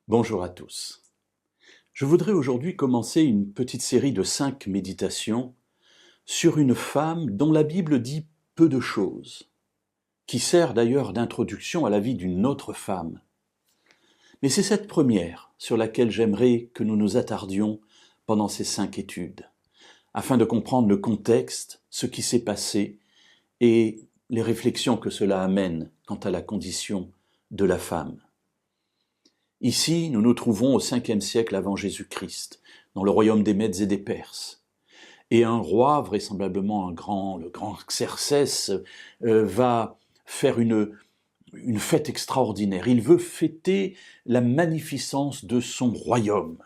Bonjour à tous. Je voudrais aujourd'hui commencer une petite série de 5 méditations sur une femme dont la Bible dit peu de choses, qui sert d'ailleurs d'introduction à la vie d'une autre femme. Mais c'est cette première sur laquelle j'aimerais que nous nous attardions pendant ces 5 études, afin de comprendre le contexte, ce qui s'est passé et les réflexions que cela amène quant à la condition de la femme. Ici, nous nous trouvons au 5e siècle avant Jésus-Christ, dans le royaume des Mèdes et des Perses. Et un roi, vraisemblablement le grand Xerxès, va faire une fête extraordinaire. Il veut fêter la magnificence de son royaume.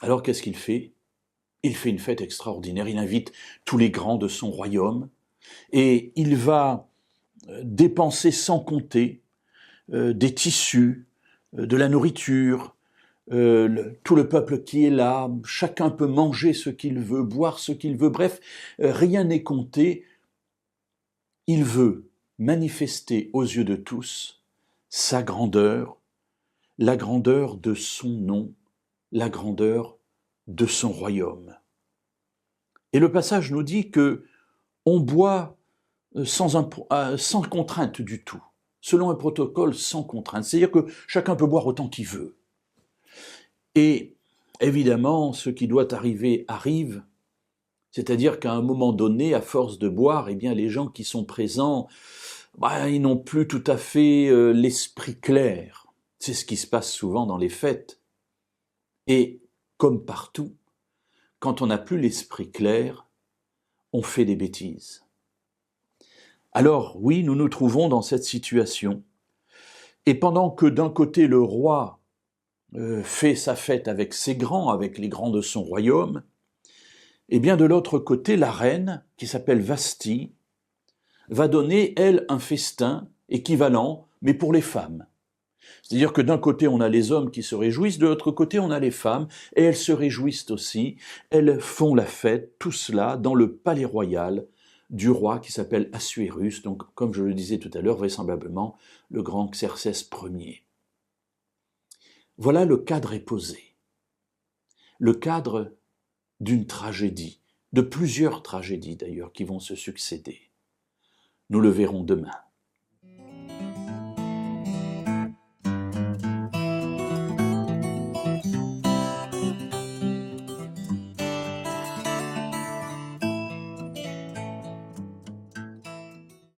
Alors qu'est-ce qu'il fait ? Il fait une fête extraordinaire. Il invite tous les grands de son royaume et il va dépenser sans compter des tissus, de la nourriture, tout le peuple qui est là, chacun peut manger ce qu'il veut, boire ce qu'il veut, bref, rien n'est compté. Il veut manifester aux yeux de tous sa grandeur, la grandeur de son nom, la grandeur de son royaume. Et le passage nous dit que on boit sans contrainte du tout, selon un protocole sans contrainte, c'est-à-dire que chacun peut boire autant qu'il veut. Et évidemment, ce qui doit arriver arrive, c'est-à-dire qu'à un moment donné, à force de boire, eh bien, les gens qui sont présents, ils n'ont plus tout à fait l'esprit clair. C'est ce qui se passe souvent dans les fêtes. Et comme partout, quand on n'a plus l'esprit clair, on fait des bêtises. Alors oui, nous nous trouvons dans cette situation. Et pendant que d'un côté le roi fait sa fête avec ses grands, avec les grands de son royaume, et bien de l'autre côté, la reine, qui s'appelle Vasthi, va donner, elle, un festin équivalent, mais pour les femmes. C'est-à-dire que d'un côté, on a les hommes qui se réjouissent, de l'autre côté, on a les femmes, et elles se réjouissent aussi. Elles font la fête, tout cela, dans le palais royal du roi qui s'appelle Assuérus, donc, comme je le disais tout à l'heure, vraisemblablement, le grand Xerxès Ier. Voilà, le cadre est posé. Le cadre d'une tragédie, de plusieurs tragédies d'ailleurs qui vont se succéder. Nous le verrons demain.